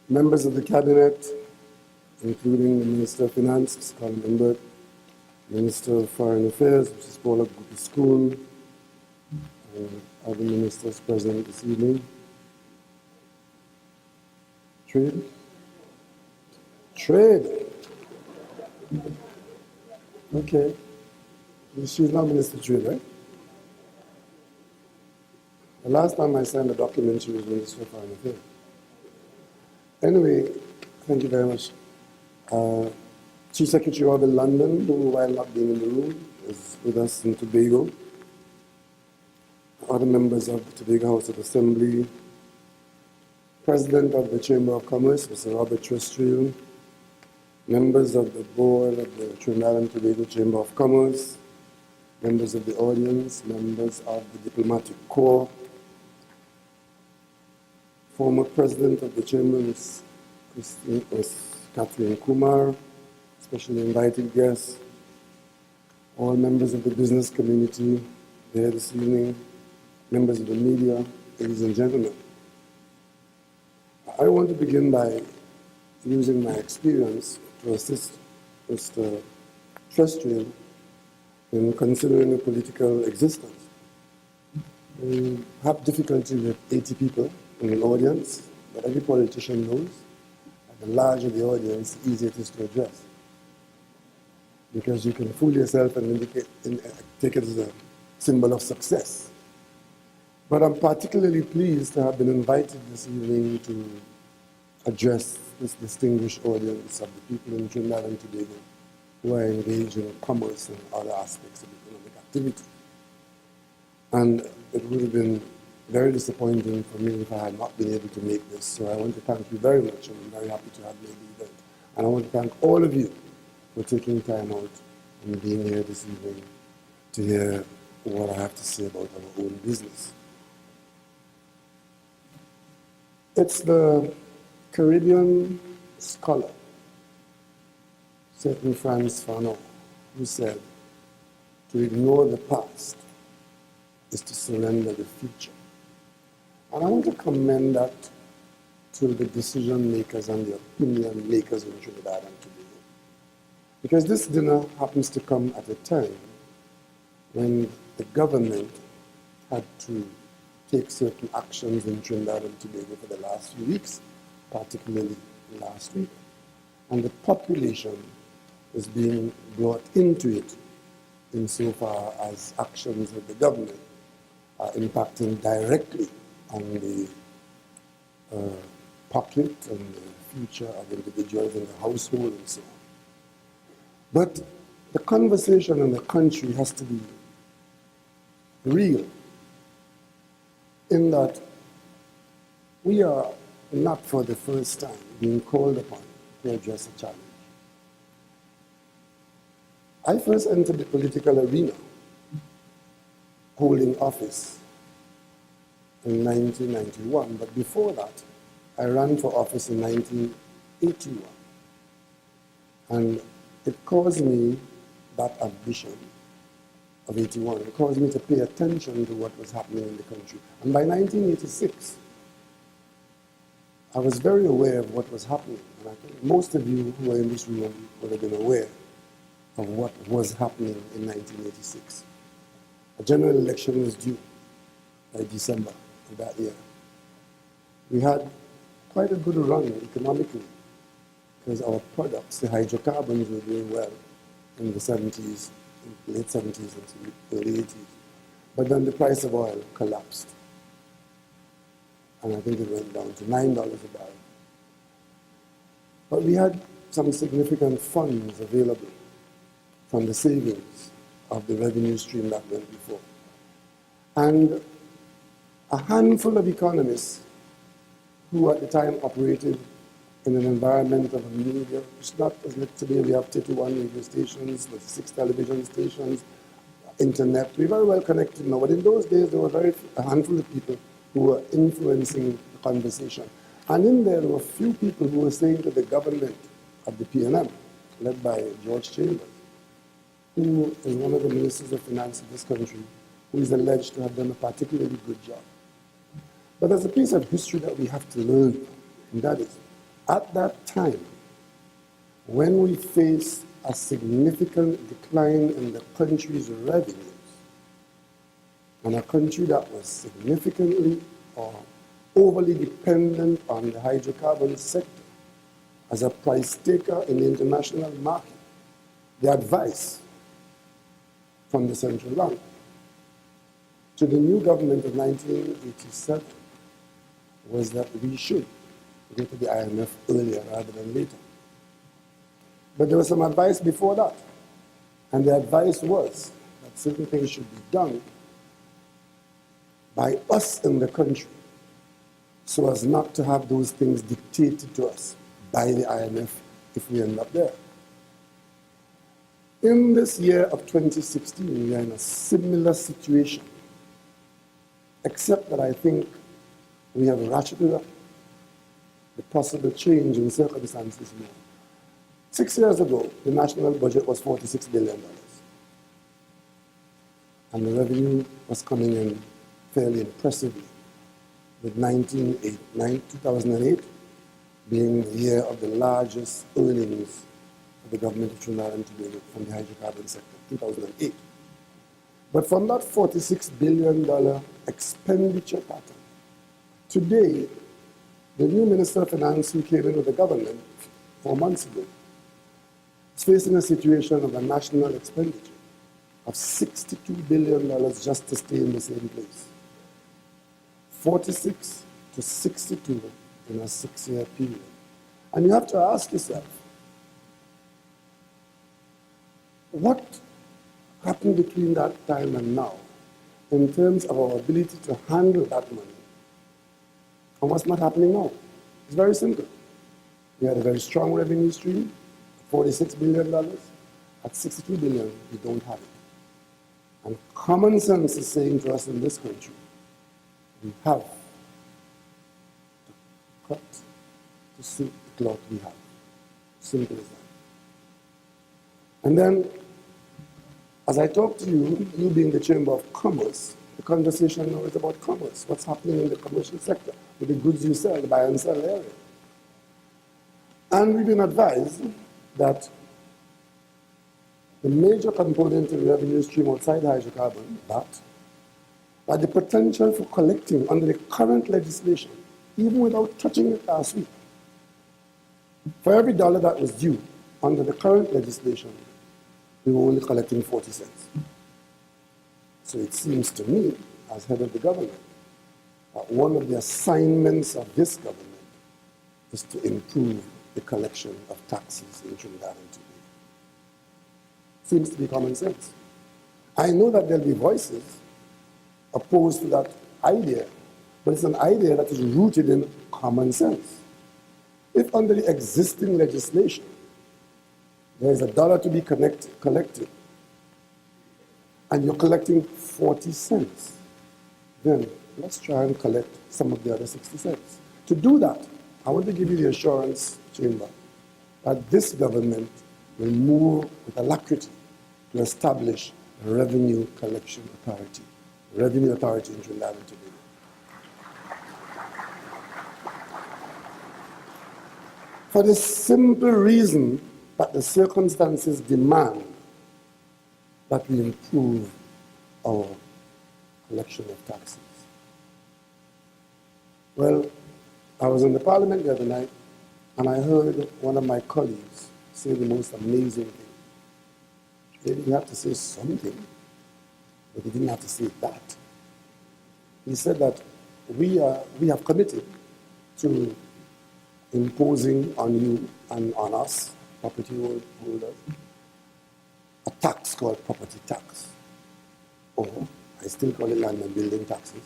Members of the Cabinet, including the Minister of Finance, Mr. Colin Imbert, Minister of Foreign Affairs, Mrs. Paula School, and other ministers present this evening. Trade? Trade. Okay. She's not Minister of Trade, right? The last time I signed a document, she was Minister of Foreign Affairs. Anyway, thank you very much. Chief Secretary of London, who, while not being in the room, is with us in Tobago. Other members of the Tobago House of Assembly. President of the Chamber of Commerce, Mr. Robert Trestrill. Members of the board of the Trinidad and Tobago Chamber of Commerce. Members of the audience, members of the Diplomatic Corps. Former President of the Chamber, Ms. Catherine Kumar, specially invited guests, all members of the business community here this evening, members of the media, ladies and gentlemen. I want to begin by using my experience to assist Mr. Trestrill in considering a political existence. We have difficulty with 80 people in an audience, but every politician knows that the larger the audience, the easier it is to address. Because you can fool yourself and take it as a symbol of success. But I'm particularly pleased to have been invited this evening to address this distinguished audience of the people in Trinidad and Tobago who are engaged in commerce and other aspects of economic activity. And it would have been very disappointing for me if I had not been able to make this. So I want to thank you very much, and I'm very happy to have made the event. And I want to thank all of you for taking time out and being here this evening to hear what I have to say about our own business. It's the Caribbean scholar, certain Frantz Fanon, who said, to ignore the past is to surrender the future. And I want to commend that to the decision makers and the opinion makers in Trinidad and Tobago. Because this dinner happens to come at a time when the government had to take certain actions in Trinidad and Tobago for the last few weeks, particularly last week. And the population is being brought into it insofar as actions of the government are impacting directly on the pocket and the future of individuals in the household and so on. But the conversation in the country has to be real, in that we are not for the first time being called upon to address a challenge. I first entered the political arena holding office in 1991, but before that, I ran for office in 1981. And it caused me, that ambition of 81, it caused me to pay attention to what was happening in the country. And by 1986, I was very aware of what was happening. And I think most of you who are in this room would have been aware of what was happening in 1986. A general election was due by December of that year. We had quite a good run economically because our products, the hydrocarbons, were doing well in the 70s, late 70s and early 80s. But then the price of oil collapsed. And I think it went down to $9 a barrel. But we had some significant funds available from the savings of the revenue stream that went before. And a handful of economists who at the time operated in an environment of a media, it's not as like today we have 31 radio stations, 6 television stations, internet, we're very well connected now, but in those days there were a handful of people who were influencing the conversation. And in there were a few people who were saying to the government of the PNM, led by George Chambers, who is one of the ministers of finance of this country, who is alleged to have done a particularly good job. But there's a piece of history that we have to learn, and that is, At that time, when we faced a significant decline in the country's revenues, and a country that was significantly or overly dependent on the hydrocarbon sector as a price taker in the international market, the advice from the central bank to the new government of 1987 was that we should go to the IMF earlier rather than later. But there was some advice before that, and the advice was that certain things should be done by us in the country so as not to have those things dictated to us by the IMF if we end up there. In this year of 2016, we are in a similar situation, except that I think we have ratcheted up the possible change in circumstances more. 6 years ago, the national budget was $46 billion. And the revenue was coming in fairly impressively, with 2008 being the year of the largest earnings of the government of Trinidad and Tobago from the hydrocarbon sector, 2008. But from that $46 billion expenditure pattern, today, the new Minister of Finance who came in with the government 4 months ago is facing a situation of a national expenditure of $62 billion just to stay in the same place. 46 to 62 in a 6-year period. And you have to ask yourself, what happened between that time and now in terms of our ability to handle that money? And what's not happening now? It's very simple. We had a very strong revenue stream, $46 billion. At $62 billion, we don't have it. And common sense is saying to us in this country, we have to cut to suit the cloth we have. Simple as that. And then, as I talk to you, you being the Chamber of Commerce, the conversation now is about commerce. What's happening in the commercial sector with the goods you sell, the buy and sell area. And we've been advised that the major component of the revenue stream outside hydrocarbon, that the potential for collecting under the current legislation, even without touching it last week, for every dollar that was due under the current legislation, we were only collecting 40 cents. So it seems to me, as head of the government, that one of the assignments of this government is to improve the collection of taxes in Trinidad and Tobago. Seems to be common sense. I know that there'll be voices opposed to that idea, but it's an idea that is rooted in common sense. If under the existing legislation, there is $1 to be collected, and you're collecting 40 cents, then let's try and collect some of the other 60 cents. To do that, I want to give you the assurance, Chamber, that this government will move with alacrity to establish a revenue collection authority, revenue authority in Trinidad and Tobago. For the simple reason that the circumstances demand that we improve our collection of taxes. Well, I was in the Parliament the other night, and I heard one of my colleagues say the most amazing thing. Maybe he had to say something, but he didn't have to say that. He said that we have committed to imposing on you and on us, property holders, a tax called property tax. Or, I still call it land and building taxes.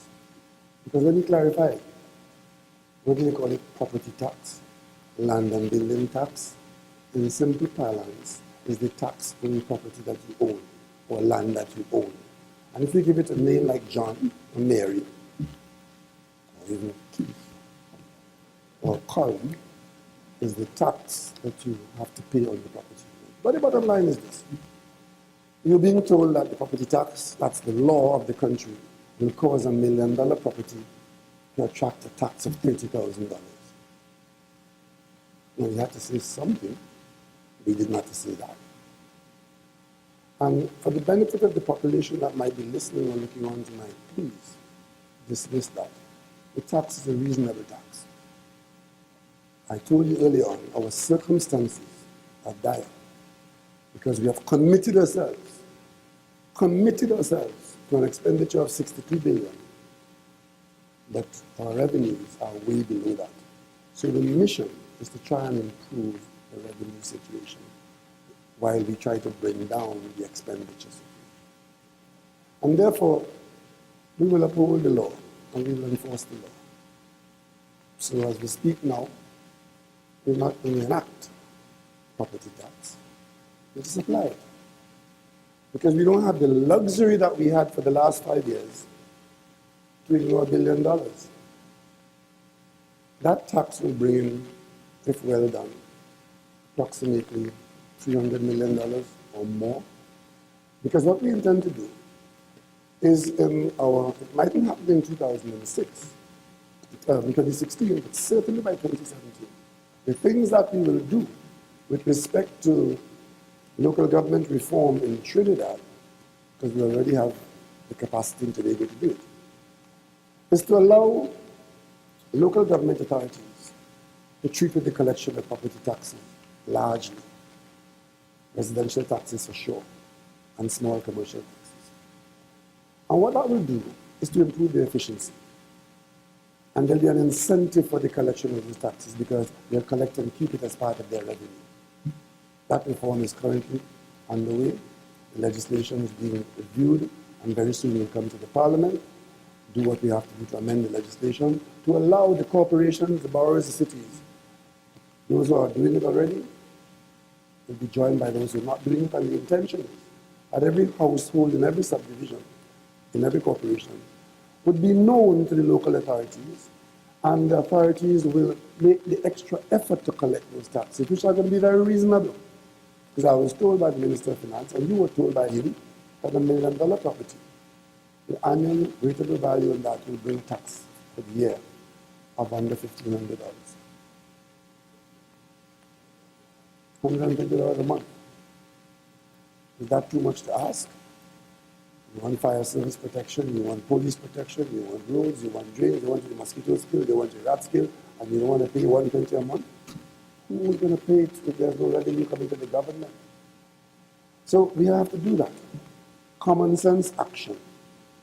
Because let me clarify, what do you call it property tax? Land and building tax, in simple parlance, is the tax on the property that you own, or land that you own. And if you give it a name like John, or Mary, or even Keith, or Colin, is the tax that you have to pay on the property. But the bottom line is this. You're being told that the property tax, that's the law of the country, will cause $1 million property to attract a tax of $30,000. Now, we had to say something. We didn't have to say that. And for the benefit of the population that might be listening or looking on tonight, please dismiss that. The tax is a reasonable tax. I told you earlier on, our circumstances are dire because we have committed ourselves to an expenditure of 63 billion, but our revenues are way below that. So the mission is to try and improve the revenue situation while we try to bring down the expenditures. And therefore, we will uphold the law and we will enforce the law. So as we speak now, we not only enact property tax, we just apply it. Because we don't have the luxury that we had for the last 5 years to ignore $1 billion. That tax will bring in, if well done, approximately $300 million or more. Because what we intend to do is it mightn't happen in 2016, but certainly by 2017. The things that we will do with respect to local government reform in Trinidad, because we already have the capacity in Tobago to do it, is to allow local government authorities to treat with the collection of property taxes largely, residential taxes for sure, and small commercial taxes. And what that will do is to improve their efficiency. And there'll be an incentive for the collection of these taxes because they'll collect and keep it as part of their revenue. That reform is currently underway. The legislation is being reviewed, and very soon we'll come to the Parliament, do what we have to do to amend the legislation, to allow the corporations, the boroughs, the cities, those who are doing it already, will be joined by those who are not doing it, and the intention is that every household in every subdivision, in every corporation, would be known to the local authorities, and the authorities will make the extra effort to collect those taxes, which are going to be very reasonable. Because I was told by the Minister of Finance, and you were told by him, that $1 million property, the annual rateable value on that will bring tax for the year of under $1,500. $120 a month. Is that too much to ask? You want fire service protection, you want police protection, you want roads, you want drains, you want the mosquito skill, you want the rat skill, and you don't want to pay $120 a month? Who is going to pay it if there's no revenue coming to the government? So we have to do that. Common sense action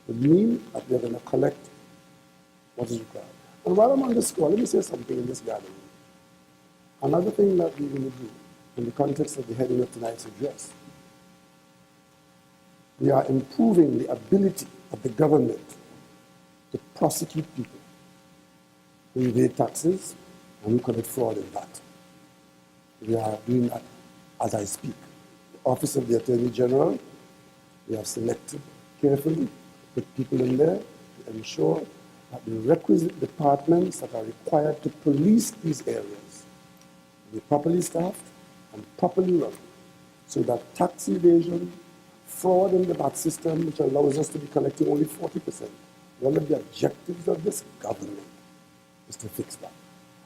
would mean that we are going to collect what is required. And while I'm on this call, let me say something in this gathering. Another thing that we're going to do in the context of the heading of tonight's address, we are improving the ability of the government to prosecute people who evade taxes and who commit fraud in that. We are doing that as I speak. The Office of the Attorney General, we have selected carefully, put people in there to ensure that the requisite departments that are required to police these areas be properly staffed and properly run, so that tax evasion, fraud in the VAT system, which allows us to be collecting only 40%. One of the objectives of this government is to fix that.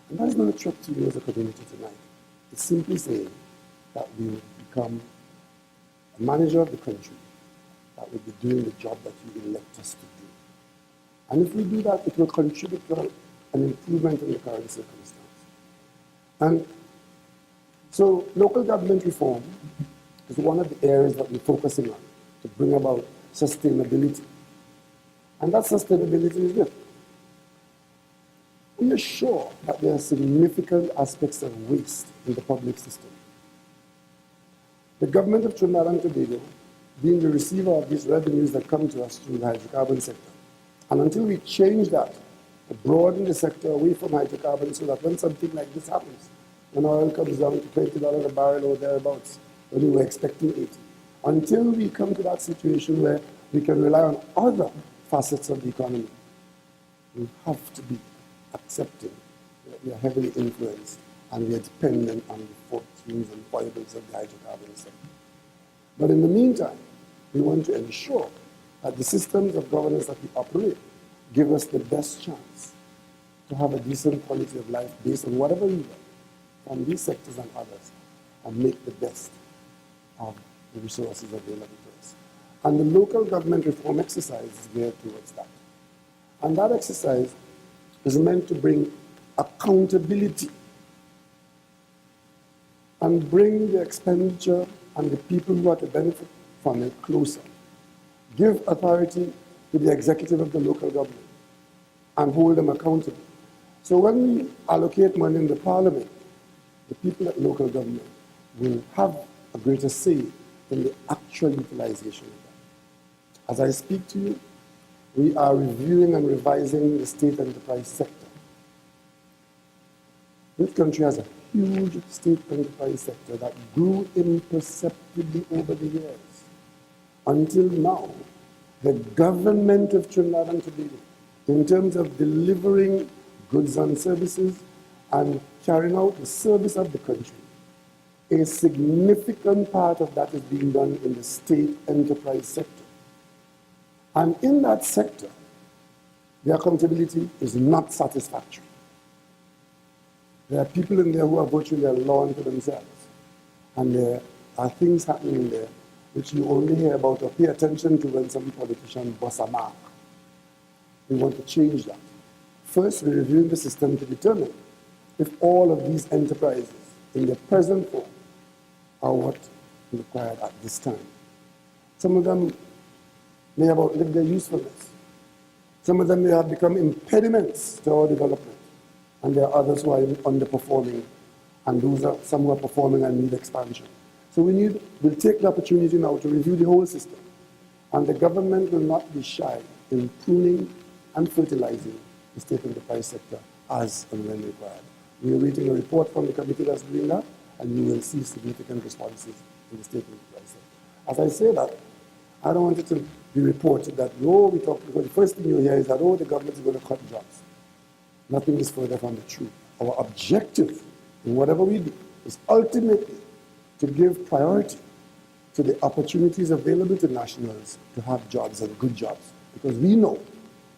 And that is not a threat to you as a community tonight. It's simply saying that we will become a manager of the country that will be doing the job that you elect us to do. And if we do that, it will contribute to an improvement in the current circumstance. And so local government reform is one of the areas that we're focusing on to bring about sustainability. And that sustainability is this. We are sure that there are significant aspects of waste in the public system. The government of Trinidad and Tobago, being the receiver of these revenues that come to us through the hydrocarbon sector, and until we change that, to broaden the sector away from hydrocarbons so that when something like this happens, when oil comes down to $20 a barrel or thereabouts, when we were expecting 80, until we come to that situation where we can rely on other facets of the economy, we have to be accepting that we are heavily influenced and we are dependent on the fortunes and foibles of the hydrocarbon sector. But in the meantime, we want to ensure that the systems of governance that we operate give us the best chance to have a decent quality of life based on whatever we want on these sectors and others and make the best of the resources available to us. And the local government reform exercise is geared towards that. And that exercise is meant to bring accountability and bring the expenditure and the people who are to benefit from it closer. Give authority to the executive of the local government and hold them accountable. So when we allocate money in the parliament, the people at local government will have a greater say in the actual utilization of that. As I speak to you, we are reviewing and revising the state enterprise sector. This country has a huge state enterprise sector that grew imperceptibly over the years. Until now, the government of Trinidad and Tobago, in terms of delivering goods and services and carrying out the service of the country, a significant part of that is being done in the state enterprise sector. And in that sector, the accountability is not satisfactory. There are people in there who are virtually alone to themselves. And there are things happening in there which you only hear about or pay attention to when some politician busts a mark. We want to change that. First, we're reviewing the system to determine if all of these enterprises in their present form are what is required at this time. Some of them may have outlived their usefulness. Some of them may have become impediments to our development. And there are others who are underperforming, and those are some who are performing and need expansion. So we'll take the opportunity now to review the whole system. And the government will not be shy in pruning and fertilizing the state enterprise sector as and when required. We are waiting a report from the committee that's doing that, and you will see significant responses in the state enterprise sector. As I say that, I don't want it to be reported that, because the first thing you hear is that, the government is going to cut jobs. Nothing is further from the truth. Our objective in whatever we do is ultimately to give priority to the opportunities available to nationals to have jobs and good jobs, because we know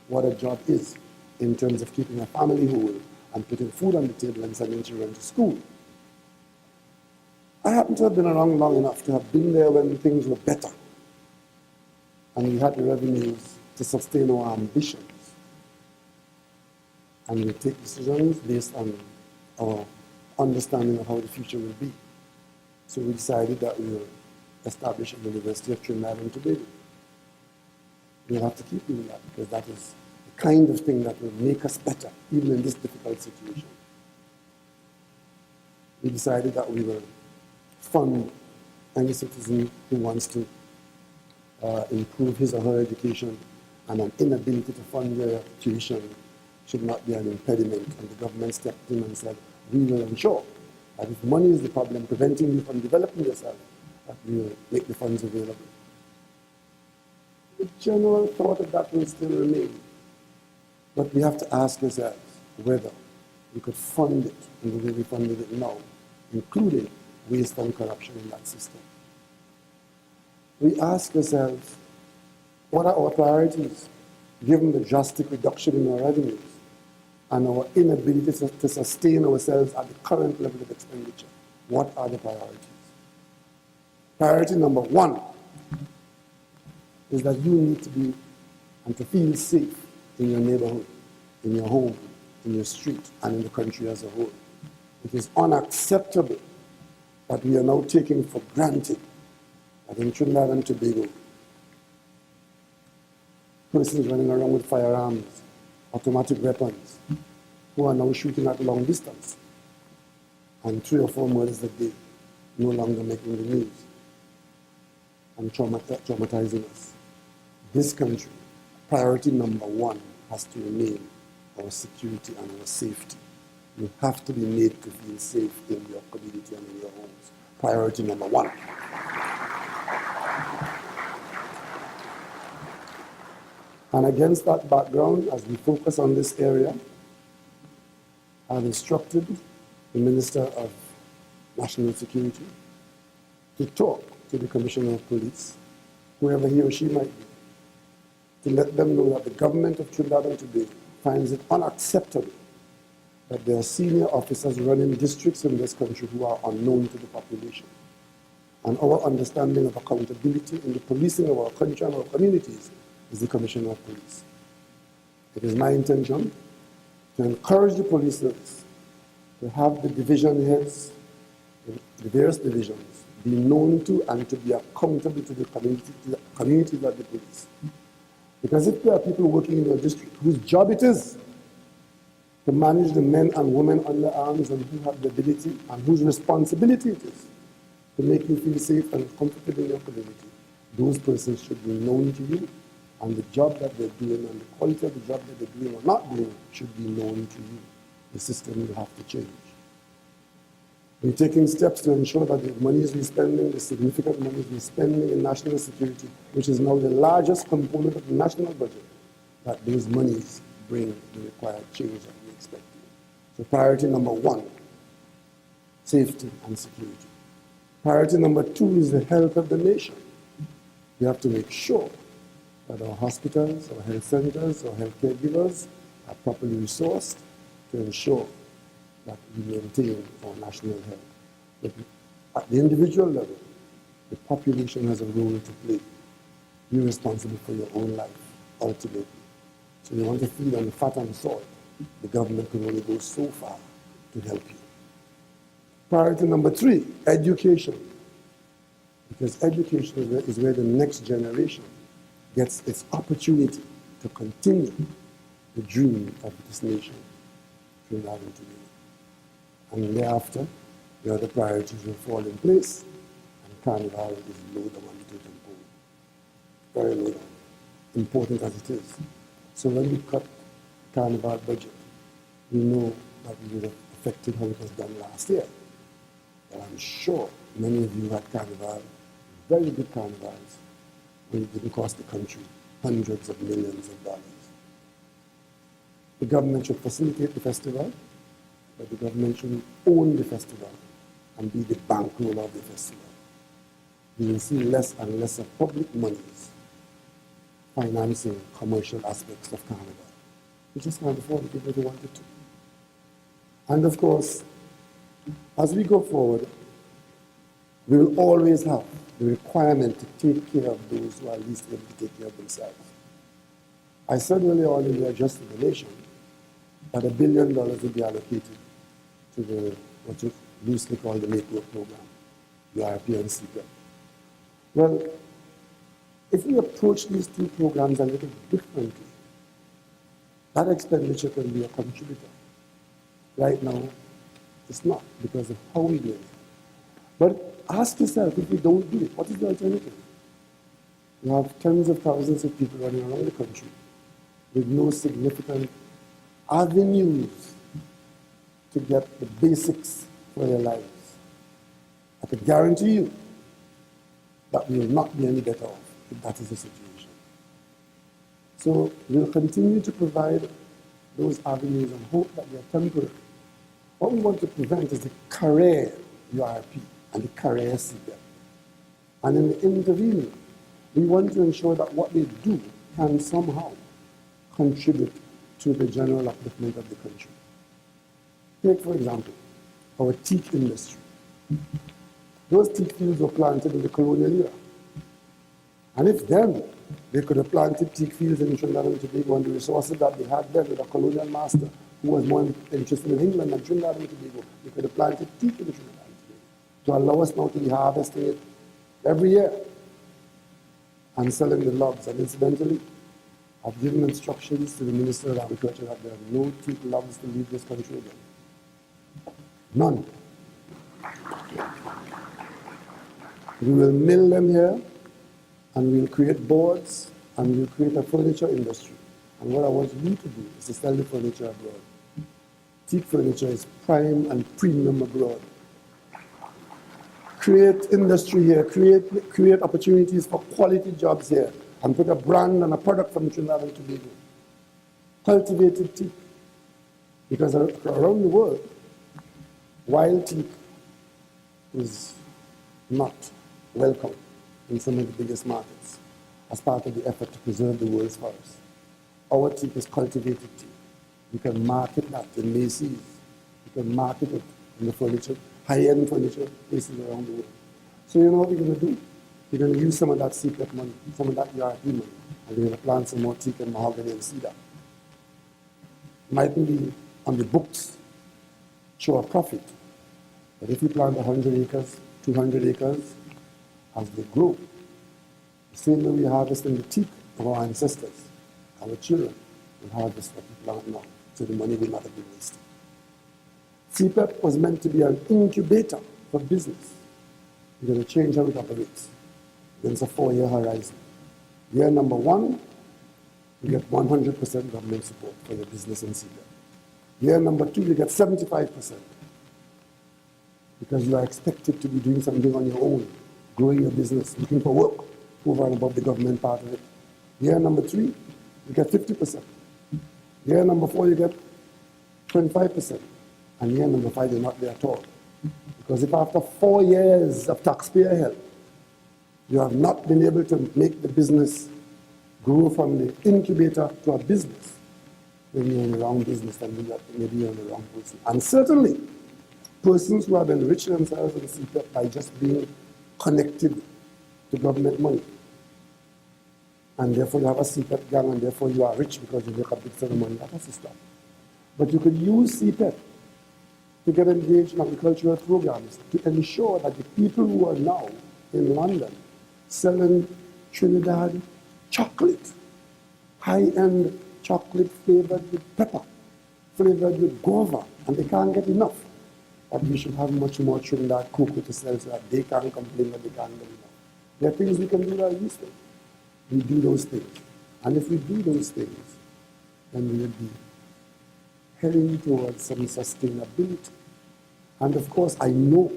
what a job is in terms of keeping a family whole and putting food on the table and sending children to school. I happen to have been around long enough to have been there when things were better and we had the revenues to sustain our ambitions. And we take decisions based on our understanding of how the future will be. So we decided that we will establish a University of Trinidad and Tobago. We'll have to keep doing that because that is the kind of thing that will make us better, even in this difficult situation. We decided that we will fund any citizen who wants to improve his or her education, and an inability to fund their tuition should not be an impediment. And the government stepped in and said, we will ensure that if money is the problem preventing you from developing yourself, that we will make the funds available. The general thought of that will still remain. But we have to ask ourselves whether we could fund it in the way we funded it now, including waste and corruption in that system. We ask ourselves, what are our priorities, given the drastic reduction in our revenues and our inability to sustain ourselves at the current level of expenditure? What are the priorities? Priority number one is that you need to be and to feel safe in your neighborhood, in your home, in your street, and in the country as a whole. It is unacceptable that we are now taking for granted that in Trinidad and Tobago, persons running around with firearms, automatic weapons, who are now shooting at long distance, and 3 or 4 murders a day, no longer making the news, and traumatizing us. This country, priority number one has to remain our security and our safety. You have to be made to feel safe in your community and in your homes. Priority number one. And against that background, as we focus on this area, I've instructed the Minister of National Security to talk to the Commissioner of Police, whoever he or she might be, to let them know that the government of Trinidad and Tobago finds it unacceptable that there are senior officers running districts in this country who are unknown to the population. And our understanding of accountability in the policing of our country and our communities is the Commissioner of Police. It is my intention to encourage the police service to have the division heads, the various divisions, be known to and to be accountable to the communities of the police. Because if there are people working in your district whose job it is to manage the men and women under arms and who have the ability and whose responsibility it is to make you feel safe and comfortable in your community, those persons should be known to you, and the job that they're doing and the quality of the job that they're doing or not doing should be known to you. The system will have to change. We're taking steps to ensure that the monies we're spending, the significant monies we're spending in national security, which is now the largest component of the national budget, that those monies bring the required change that we expect. So priority number one, safety and security. Priority number two is the health of the nation. We have to make sure that our hospitals, our health centers, our healthcare givers are properly resourced to ensure that we maintain our national health. But at the individual level, the population has a role to play. You're responsible for your own life, ultimately. So you want to feed on the fat and salt. The government can only go so far to help you. Priority number three, education. Because education is where the next generation gets its opportunity to continue the dream of this nation, Trinidad and Tobago. And thereafter, the other priorities will fall in place, and Carnival is low down on the totem pole. Very low down, important as it is. So when we cut Carnival budget, we know that we would have affected how it was done last year. But I'm sure many of you had Carnival, very good Carnivals, when it didn't cost the country hundreds of millions of dollars. The government should facilitate the festival, but the government should own the festival and be the bankroller of the festival. We will see less and less of public monies financing commercial aspects of Carnival. We just can't afford the people who wanted to. And of course, as we go forward, we will always have the requirement to take care of those who are least able to take care of themselves. I said earlier on in the address to the nation that $1 billion will be allocated to the, what you loosely call the Make Work program, the RP and CPEP. Well, if we approach these two programs a little differently, that expenditure can be a contributor. Right now, it's not because of how we do it. But ask yourself, if we don't do it, what is the alternative? You have tens of thousands of people running around the country with no significant avenues to get the basics for their lives. I can guarantee you that we will not be any better off if that is the situation. So we'll continue to provide those avenues and hope that they are temporary. What we want to prevent is the career URP and the career CPEP. And in the intervening, we want to ensure that what they do can somehow contribute to the general upliftment of the country. Take, for example, our teak industry. Those teak fields were planted in the colonial era. And if then they could have planted teak fields in Trinidad and Tobago and the resources that they had then with a colonial master who was more interested in England than Trinidad and Tobago, they could have planted teak in Trinidad and Tobago to allow us now to be harvesting it every year and selling the logs. And incidentally, I've given instructions to the Minister of Agriculture that there are no teak logs to leave this country again. None. We will mill them here, and we'll create boards, and we'll create a furniture industry. And what I want you to do is to sell the furniture abroad. Teak furniture is prime and premium abroad. Create industry here, create opportunities for quality jobs here, and put a brand and a product from Trinidad and Tobago. Cultivated teak. Because around the world, wild teak is not welcome in some of the biggest markets as part of the effort to preserve the world's forests. Our teak is cultivated teak. You can market that in Macy's, You can market it in the furniture, high-end furniture places around the world. So you know what we're going to do? We're going to use some of that CPEP money, some of that ERP money, and we're going to plant some more teak and mahogany and cedar. Mightn't be on the books, show a profit, but if you plant 100 acres, 200 acres, as they grow, the same way we harvest in the teak of our ancestors, our children will harvest what we plant now, so the money will not have been wasted. CPEP was meant to be an incubator for business. We're going to change how it operates. Then it's a 4-year horizon. Year number 1, you get 100% government support for your business in CPEP. Year number 2, you get 75%, because you are expected to be doing something on your own, growing your business, looking for work over and above the government part of it. Year number 3, you get 50%. Year number 4, you get 25%. And year number 5, you're not there at all. Because if after 4 years of taxpayer help, you have not been able to make the business grow from the incubator to a business, then you're in the wrong business and maybe you're in the wrong person. And certainly, persons who have enriched themselves in CPEP by just being connected to government money, and therefore you have a CPEP gang, and therefore you are rich because you make a big sum of money, that has to stop. But you could use CPEP to get engaged in agricultural programs to ensure that the people who are now in London selling Trinidad chocolate, high-end chocolate flavored with pepper, flavored with guava, and they can't get enough, that we should have much more Trinidad cocoa to sell so that they can't complain that they can't get enough. There are things we can do that are useful. We do those things. And if we do those things, then we will be heading towards some sustainability. And of course, I know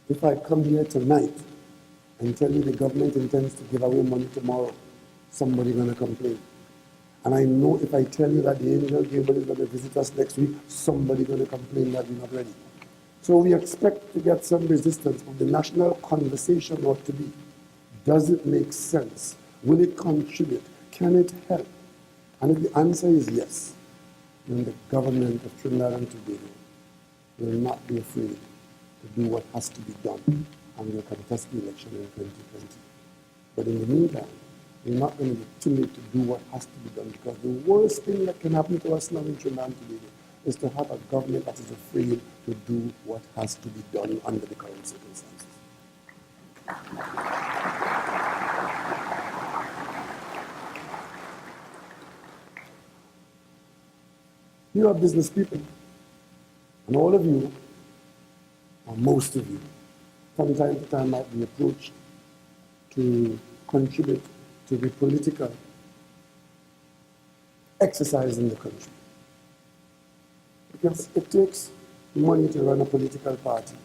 if I come here tonight and tell you the government intends to give away money tomorrow, somebody's going to complain. And I know if I tell you that the angel Gabriel is going to visit us next week, somebody's going to complain that we're not ready. So we expect to get some resistance, but the national conversation ought to be, does it make sense? Will it contribute? Can it help? And if the answer is yes, then the government of Trinidad and Tobago will not be afraid to do what has to be done, and will contest the election in 2020. But in the meantime, we're not going to be too late to do what has to be done, because the worst thing that can happen to us now in Trinidad and Tobago is to have a government that is afraid to do what has to be done under the current circumstances. You are business people, and all of you, or most of you, from time to time might be approached to contribute to the political exercise in the country. Because it takes money to run a political party.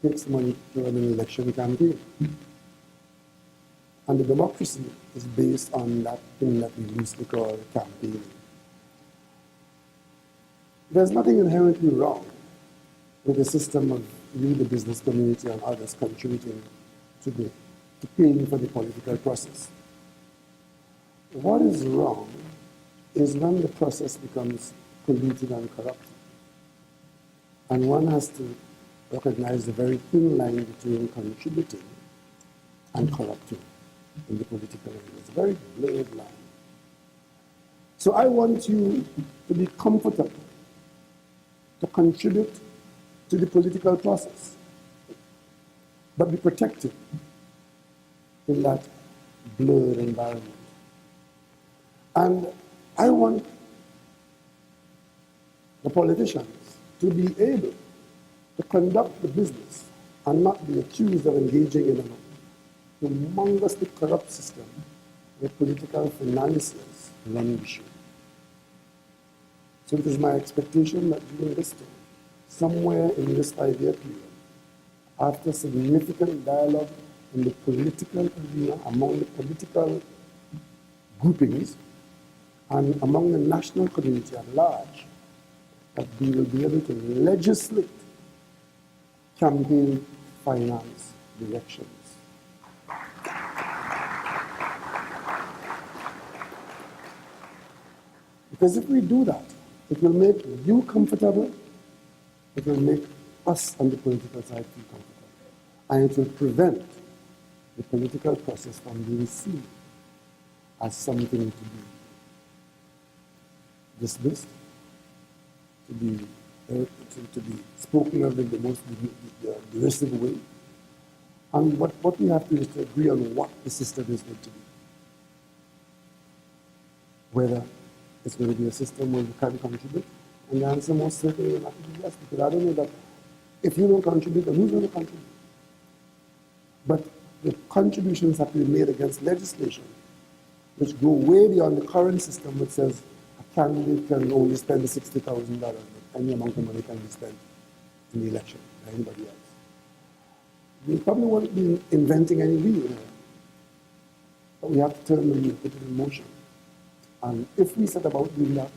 It takes money to run an election campaign. And the democracy is based on that thing that we loosely call campaigning. There's nothing inherently wrong with the system of you, the business community, and others contributing to paying for the political process. What is wrong is when the process becomes polluted and corrupted. And one has to recognize the very thin line between contributing and corrupting in the political arena. It's a very blurred line. So I want you to be comfortable to contribute to the political process, but be protected in that blurred environment. And I want the politicians to be able to conduct the business and not be accused of engaging in a humongously corrupt system where political financiers run the show. So it is my expectation that during this time, somewhere in this 5-year period, after significant dialogue in the political arena, among the political groupings, and among the national community at large, that we will be able to legislate campaign finance directions. Because if we do that, it will make you comfortable, It will make us on the political side feel comfortable. And it will prevent the political process from being seen as something to be dismissed, to be spoken of in the most derisive way. And what we have to do is to agree on what the system is going to be. Whether it's going to be a system where you can contribute, and the answer most certainly will have to be yes, because I don't know that if you don't contribute, then who's going to contribute? But the contributions have to be made against legislation which go way beyond the current system, which says a candidate can only spend $60,000, but any amount of money can be spent in the election by anybody else. We probably won't be inventing any wheel here, but we have to turn the wheel, put it in motion. And if we set about doing that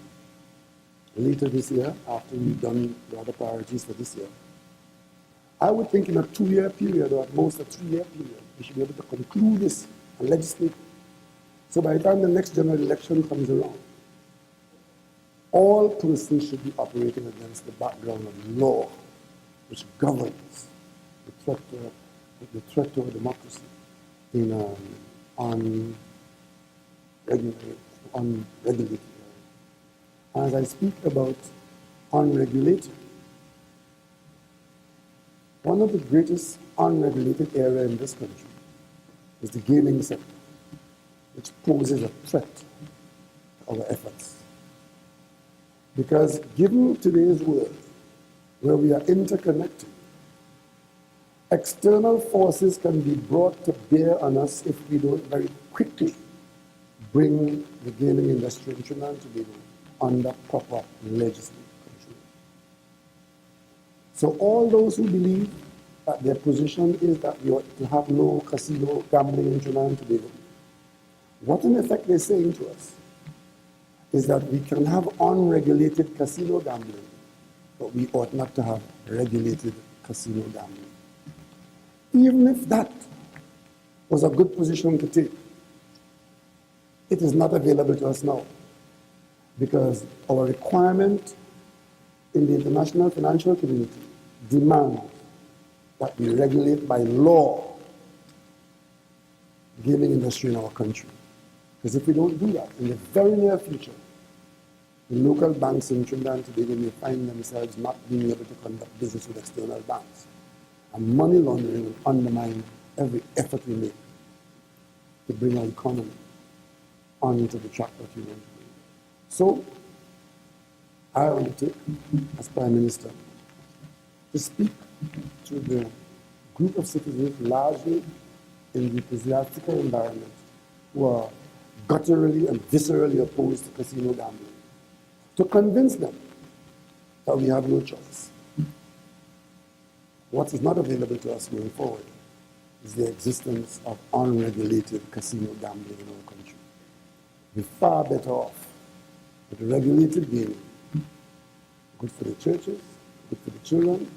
later this year, after we've done the other priorities for this year, I would think in a 2-year period, or at most a 3-year period, we should be able to conclude this and legislate. So by the time the next general election comes around, all persons should be operating against the background of law, which governs the threat to our democracy in an unregulated area. As I speak about unregulated, one of the greatest unregulated areas in this country is the gaming sector, which poses a threat to our efforts. Because given today's world, where we are interconnected, external forces can be brought to bear on us if we don't very quickly bring the gaming industry in Trinidad and Tobago under proper legislative control. So all those who believe that their position is that we ought to have no casino gambling in Trinidad and Tobago, what in effect they're saying to us is that we can have unregulated casino gambling, but we ought not to have regulated casino gambling. Even if that was a good position to take, it is not available to us now, because our requirement in the international financial community demands that we regulate by law the gaming industry in our country. Because if we don't do that, in the very near future, the local banks in Trinidad and Tobago may find themselves not being able to conduct business with external banks. And money laundering will undermine every effort we make to bring our economy onto the track that we want to bring. So, I undertake, as Prime Minister, to speak to the group of citizens largely in the ecclesiastical environment who are gutturally and viscerally opposed to casino gambling, to convince them that we have no choice. What is not available to us going forward is the existence of unregulated casino gambling in our country. We're far better off with regulated gaming, good for the churches, good for the children,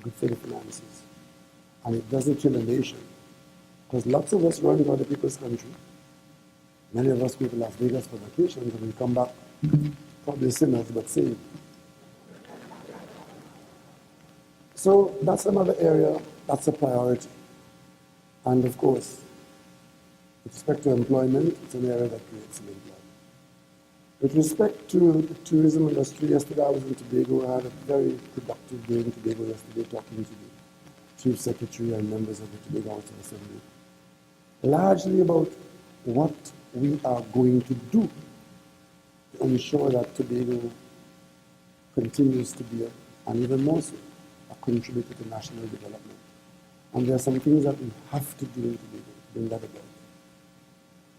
good for the finances. And it doesn't kill a nation, because lots of us run to other people's country. Many of us go to Las Vegas for vacations, and we come back probably sinners, but saved. So that's another area, that's a priority. And of course, with respect to employment, it's an area that creates some employment. With respect to the tourism industry, yesterday I was in Tobago. I had a very productive day in Tobago yesterday, talking to the Chief Secretary and members of the Tobago House of Assembly, largely about what we are going to do to ensure that Tobago continues to be, and even more so, a contributor to national development. And there are some things that we have to do in Tobago to bring that about.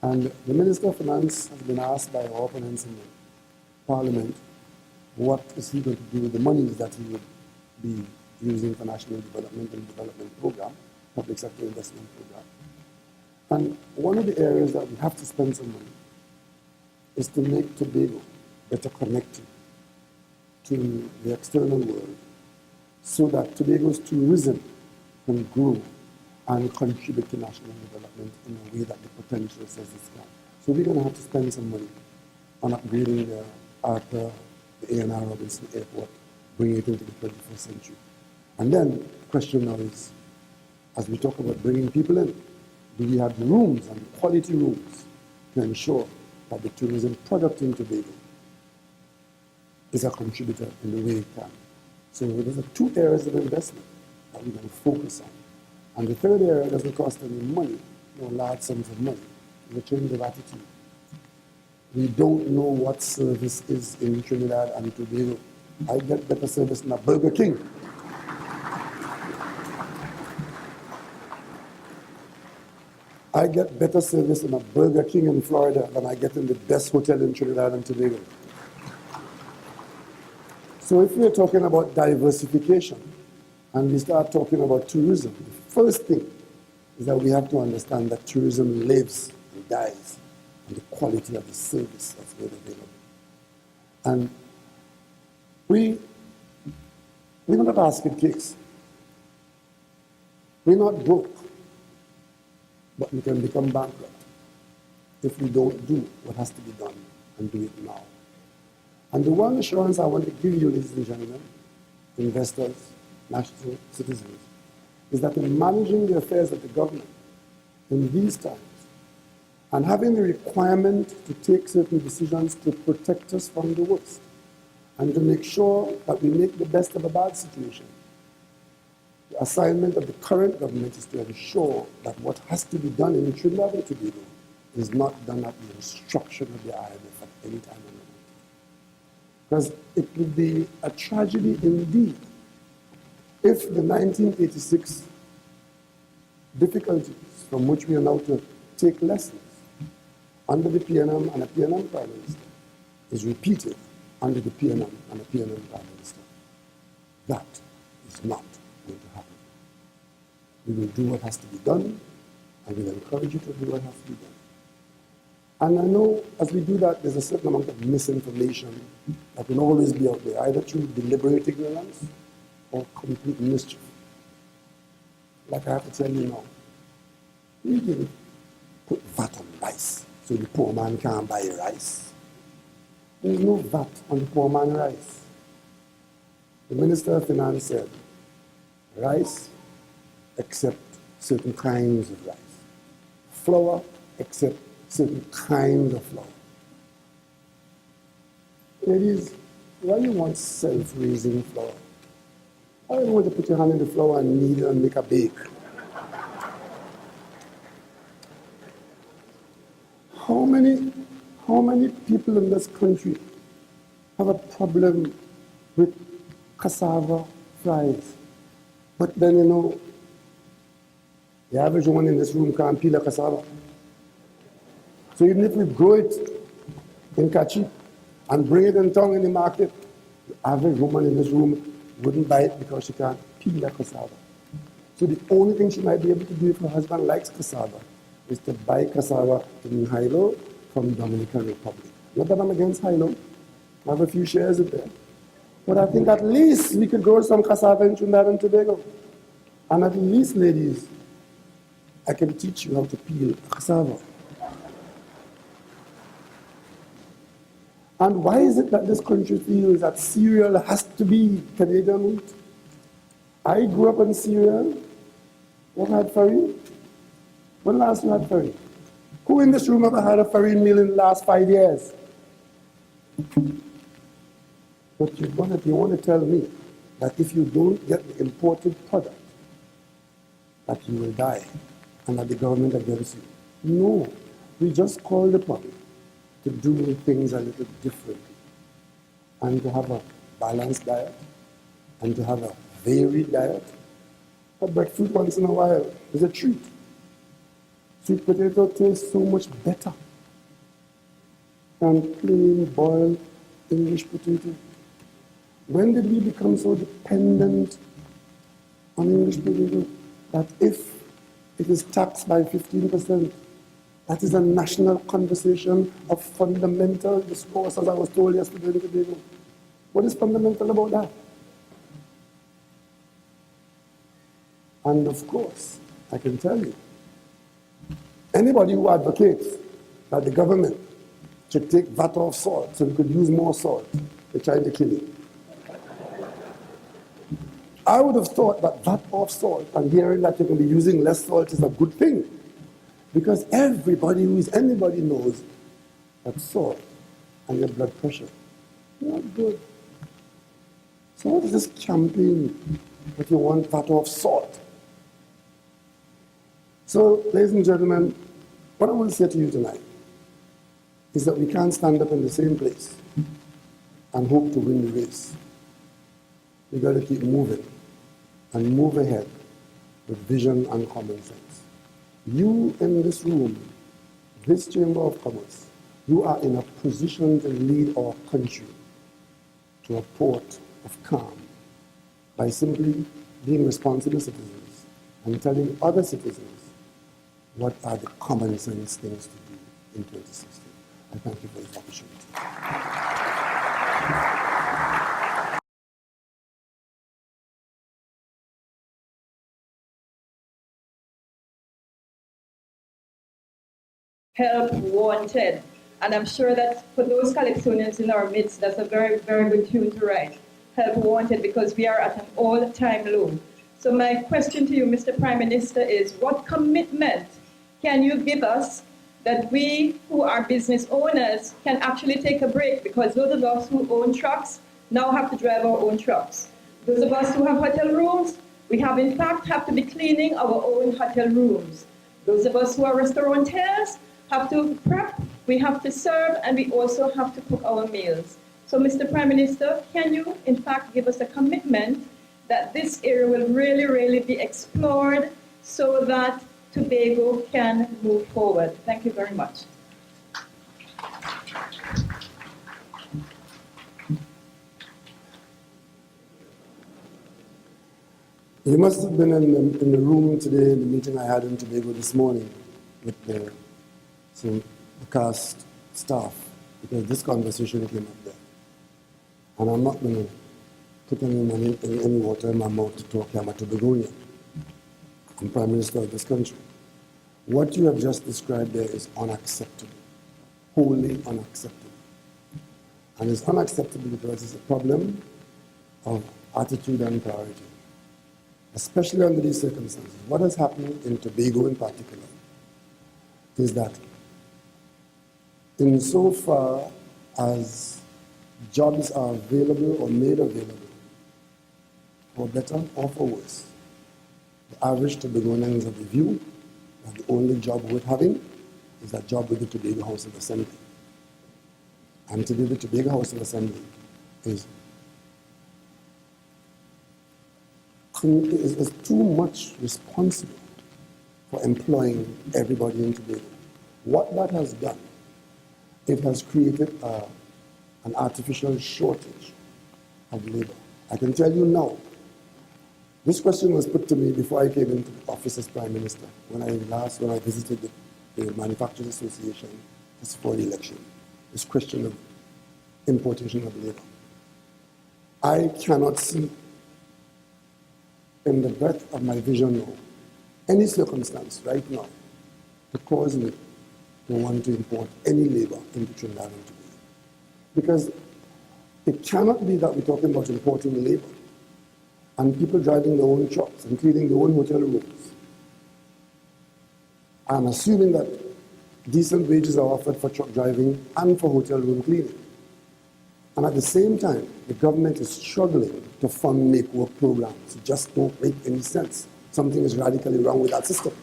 And the Minister of Finance has been asked by our opponents in the Parliament what is he going to do with the monies that he would be using for national development and development program, public sector investment program. And one of the areas that we have to spend some money is to make Tobago better connected to the external world, so that Tobago's tourism can grow and contribute to national development in a way that the potential says it can. So we're going to have to spend some money on upgrading the ARPA, the A&R Robinson Airport, bring it into the 21st century. And then the question now is, as we talk about bringing people in, do we have the rooms and the quality rooms to ensure that the tourism product in Tobago is a contributor in the way it can? So those are two areas of investment that we're going to focus on. And the third area doesn't cost any money, large sums of money. It's a change of attitude. We don't know what service is in Trinidad and Tobago. I get better service in a Burger King. I get better service in a Burger King in Florida than I get in the best hotel in Trinidad and Tobago. So if we're talking about diversification and we start talking about tourism, the first thing is that we have to understand that tourism lives and dies on the quality of the service that's made available. And we're not basket cakes. We're not broke, but we can become bankrupt if we don't do what has to be done and do it now. And the one assurance I want to give you, ladies and gentlemen, investors, national citizens, is that in managing the affairs of the government in these times and having the requirement to take certain decisions to protect us from the worst and to make sure that we make the best of a bad situation, the assignment of the current government is to ensure that what has to be done in Trinidad and Tobago is not done at the instruction of the IMF at any time. Because it would be a tragedy indeed if the 1986 difficulties from which we are now to take lessons under the PNM and a PNM Prime Minister is repeated under the PNM and a PNM Prime Minister. That is not going to happen. We will do what has to be done, and we will encourage you to do what has to be done. And I know as we do that, there's a certain amount of misinformation that will always be out there, either through deliberate ignorance or complete mischief. Like I have to tell you now, we didn't put VAT on rice so the poor man can't buy rice. There's no VAT on the poor man rice. The Minister of Finance said, rice except certain kinds of rice. Flour except certain kinds of flour. Ladies, why do you want self-raising flour? Why do you want to put your hand in the flour and knead it and make a bake? How many people in this country have a problem with cassava fries? But then, the average woman in this room can't peel a cassava. So even if we grow it in Kachi and bring it in town in the market, the average woman in this room wouldn't buy it because she can't peel a cassava. So the only thing she might be able to do if her husband likes cassava is to buy cassava in Hilo from Dominican Republic. Not that I'm against Hilo. I have a few shares in there. But I think at least we could grow some cassava in Trinidad and Tobago. And at least, ladies, I can teach you how to peel a cassava. And why is it that this country feels that cereal has to be Canadian wheat? I grew up on cereal. What had farine? When last you had farine? Who in this room ever had a farine meal in the last 5 years? But you want to tell me that if you don't get the imported product, that you will die and that the government against you. No, we just called upon to do things a little differently and to have a balanced diet and to have a varied diet. A breadfruit once in a while is a treat. Sweet potato tastes so much better than plain boiled English potato. When did we become so dependent on English potato that if it is taxed by 15%, that is a national conversation of fundamental discourse, as I was told yesterday in Tobago. What is fundamental about that? And of course, I can tell you, anybody who advocates that the government should take VAT off salt so we could use more salt, they're trying to kill you. I would have thought that that of salt and hearing that you're going to be using less salt is a good thing. Because everybody who is anybody knows that salt and your blood pressure not good. So what is this campaign that you want that of salt? So, ladies and gentlemen, what I want to say to you tonight is that we can't stand up in the same place and hope to win the race. We've got to keep moving and move ahead with vision and common sense. You in this room, this Chamber of Commerce, you are in a position to lead our country to a port of calm by simply being responsible citizens and telling other citizens what are the common sense things to do in 2016. I thank you for this opportunity. Help wanted. And I'm sure that for those Calypsonians in our midst, that's a very, very good tune to write. Help wanted, because we are at an all-time low. So my question to you, Mr. Prime Minister, is what commitment can you give us that we who are business owners can actually take a break? Because those of us who own trucks now have to drive our own trucks. Those of us who have hotel rooms, we have in fact have to be cleaning our own hotel rooms. Those of us who are restaurateurs have to prep, we have to serve, and we also have to cook our meals. So, Mr. Prime Minister, can you, in fact, give us a commitment that this area will really, really be explored so that Tobago can move forward? Thank you very much. You must have been in the room today in the meeting I had in Tobago this morning with the cast staff, because this conversation came up there. And I'm not going to put any water in my mouth to talk. I'm a Tobagonian. I'm Prime Minister of this country. What you have just described there is unacceptable, wholly unacceptable. And it's unacceptable because it's a problem of attitude and priority, especially under these circumstances. What has happened in Tobago in particular is that insofar as jobs are available or made available, for better or for worse, the average Tobagonian is of the view that the only job worth having is that job with the Tobago House of Assembly. And today the Tobago House of Assembly is too much responsible for employing everybody in Tobago. What that has done, it has created an artificial shortage of labor. I can tell you now, this question was put to me before I came into the office as Prime Minister, when I visited the Manufacturers Association just before the election, this question of importation of labor. I cannot see in the breadth of my vision now any circumstance right now to cause me to want to import any labor into Trinidad and Tobago. Because it cannot be that we're talking about importing labor and people driving their own trucks, including their own hotel rooms. I'm assuming that decent wages are offered for truck driving and for hotel room cleaning. And at the same time, the government is struggling to fund make-work programs. It just don't make any sense. Something is radically wrong with that system.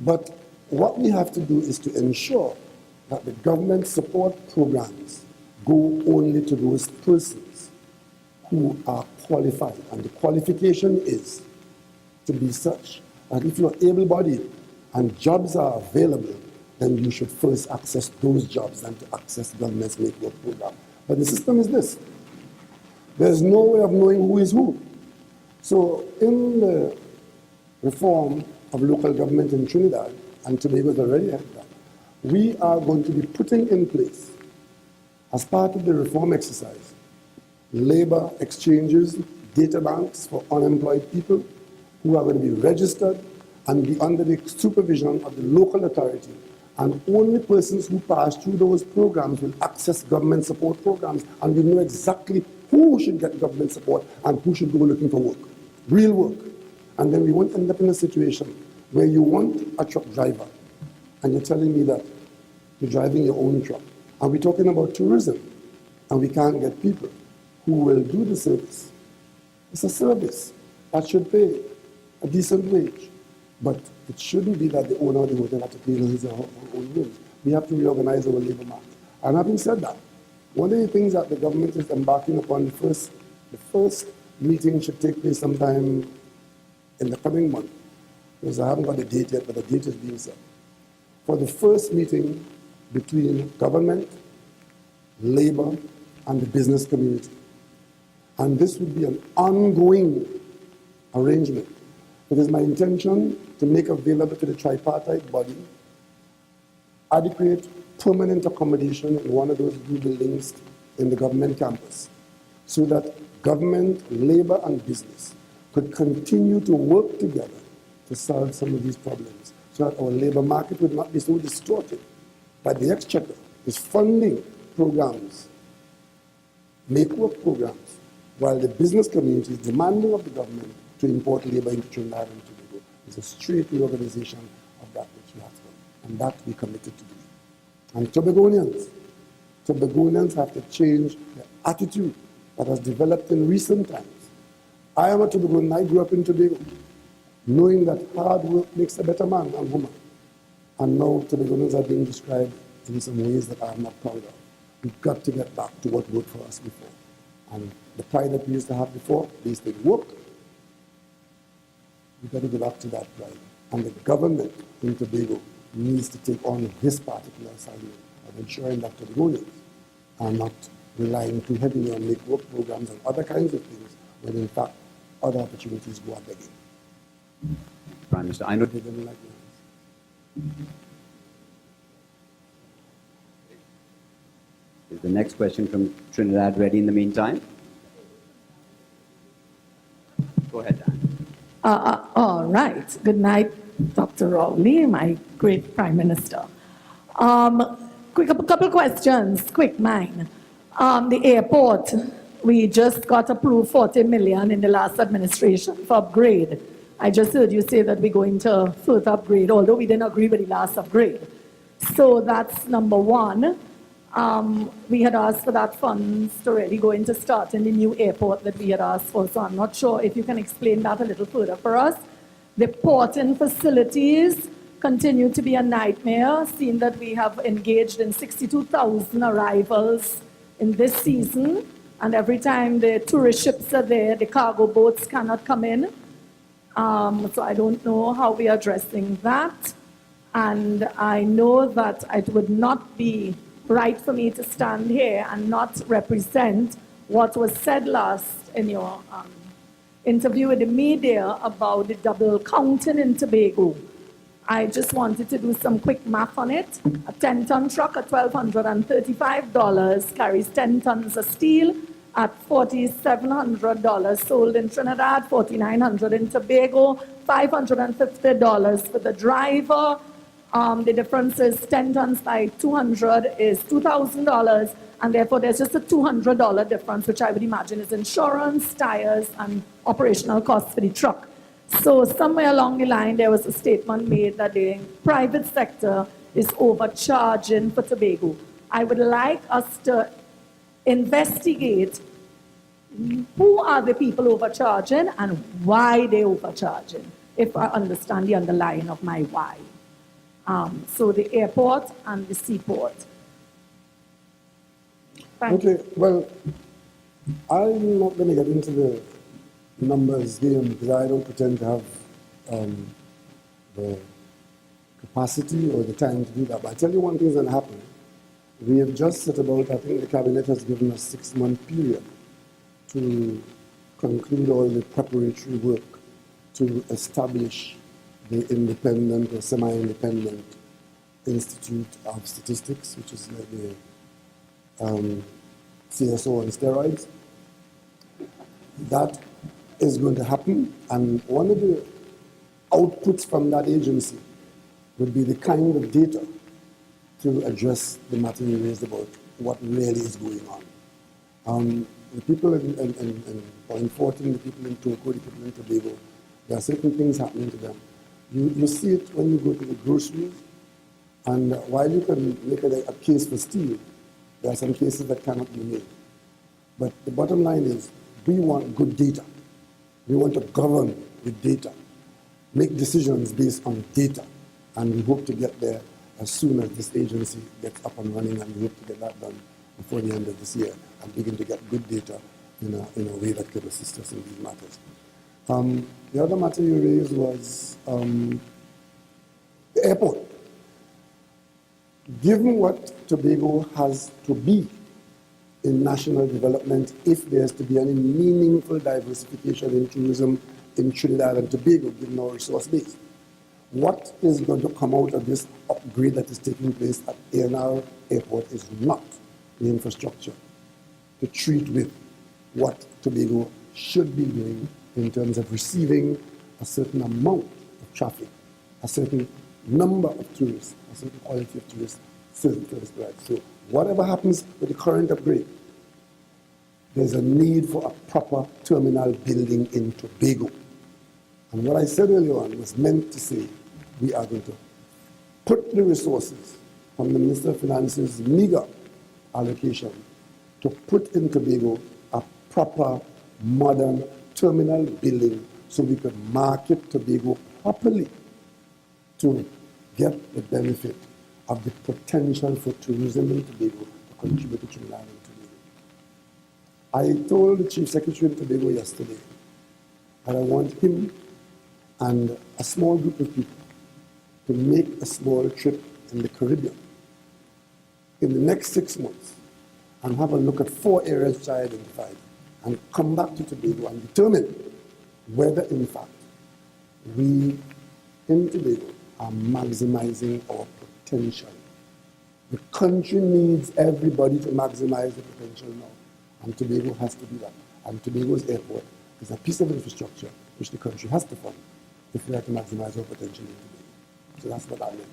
But what we have to do is to ensure that the government support programs go only to those persons who are qualified. And the qualification is to be such that if you're able-bodied and jobs are available, then you should first access those jobs than to access the government's make-work program. But the system is this. There's no way of knowing who is who. So in the reform of local government in Trinidad, and Tobago has already had that, we are going to be putting in place, as part of the reform exercise, labor exchanges, data banks for unemployed people who are going to be registered and be under the supervision of the local authority And only persons who pass through those programs will access government support programs, and we know exactly who should get government support and who should go looking for work, real work. And then we won't end up in a situation where you want a truck driver, and you're telling me that you're driving your own truck. And we're talking about tourism, and we can't get people who will do the service. It's a service that should pay a decent wage. But it shouldn't be that the owner of the hotel has to pay his or her own wage. We have to reorganize our labor market. And having said that, one of the things that the government is embarking upon, the first meeting should take place sometime in the coming month, because I haven't got the date yet, but the date is being set. For the first meeting between government, labor, and the business community. And this would be an ongoing arrangement. It is my intention to make available to the tripartite body adequate permanent accommodation in one of those new buildings in the government campus, so that government, labor, and business could continue to work together to solve some of these problems, so that our labor market would not be so distorted that the exchequer is funding programs, make work programs, while the business community is demanding of the government to import labor into Trinidad and Tobago. It's a straight reorganization of that which we have done, and that we committed to do. And Tobagonians have to change the attitude that has developed in recent times. I am a Tobagonian, I grew up in Tobago, knowing that hard work makes a better man and woman. And now Tobagonians are being described in some ways that I am not proud of. We've got to get back to what worked for us before. And the pride that we used to have before, based on work, we've got to go back to that pride. And the government in Tobago needs to take on this particular assignment of ensuring that Tobagonians are not relying too heavily on make work programs and other kinds of things, when in fact other opportunities go up again. Prime Minister, I know. They didn't like that. Is the next question from Trinidad ready in the meantime? Go ahead, Dan. All right. Good night, Dr. Rowley, my great Prime Minister. Couple questions, quick mine. The airport, we just got approved 40 million in the last administration for upgrade. I just heard you say that we're going to further upgrade, although we didn't agree with the last upgrade. So that's number one. We had asked for that funds to really go into starting the new airport that we had asked for, so I'm not sure if you can explain that a little further for us. The porting facilities continue to be a nightmare, seeing that we have engaged in 62,000 arrivals in this season, and every time the tourist ships are there, the cargo boats cannot come in. So I don't know how we are addressing that. And I know that it would not be right for me to stand here and not represent what was said last in your interview with the media about the double counting in Tobago. I just wanted to do some quick math on it. A 10-ton truck at $1,235 carries 10 tons of steel at $4,700 sold in Trinidad, $4,900 in Tobago, $550 for the driver. The difference is 10 tons by 200 is $2,000, and therefore there's just a $200 difference, which I would imagine is insurance, tires, and operational costs for the truck. So somewhere along the line, there was a statement made that the private sector is overcharging for Tobago. I would like us to investigate who are the people overcharging and why they're overcharging, if I understand the underlying of my why. So the airport and the seaport. Thank you. Okay, well, I'm not going to get into the numbers game because I don't pretend to have the capacity or the time to do that. But I'll tell you one thing that's going to happen. We have just set about, I think the cabinet has given us a 6-month period to conclude all the preparatory work to establish the independent or semi-independent Institute of Statistics, which is like the CSO on steroids. That is going to happen, and one of the outputs from that agency would be the kind of data to address the matter you raised about what really is going on. The people in Point 14, the people in Tobago, the people in Tobago, there are certain things happening to them. You see it when you go to the groceries, and while you can make a case for steal, there are some cases that cannot be made. But the bottom line is, we want good data. We want to govern with data, make decisions based on data, and we hope to get there as soon as this agency gets up and running, and we hope to get that done before the end of this year and begin to get good data in a way that could assist us in these matters. The other matter you raised was the airport. Given what Tobago has to be in national development, if there's to be any meaningful diversification in tourism in Trinidad and Tobago, given our resource base, what is going to come out of this upgrade that is taking place at ANR Airport is not the infrastructure to treat with what Tobago should be doing in terms of receiving a certain amount of traffic, a certain number of tourists, a certain quality of tourists, certain tourist rights. So whatever happens with the current upgrade, there's a need for a proper terminal building in Tobago. And what I said earlier on was meant to say we are going to put the resources from the Minister of Finance's meager allocation to put in Tobago a proper modern terminal building so we could market Tobago properly to get the benefit of the potential for tourism in Tobago to contribute to Trinidad and Tobago. I told the Chief Secretary in Tobago yesterday that I want him and a small group of people to make a small trip in the Caribbean in the next 6 months and have a look at 4 areas which I identified and come back to Tobago and determine whether, in fact, we in Tobago are maximizing our potential. The country needs everybody to maximize the potential now, and Tobago has to do that. And Tobago's airport is a piece of infrastructure which the country has to fund if we are to maximize our potential in Tobago. So that's what I meant.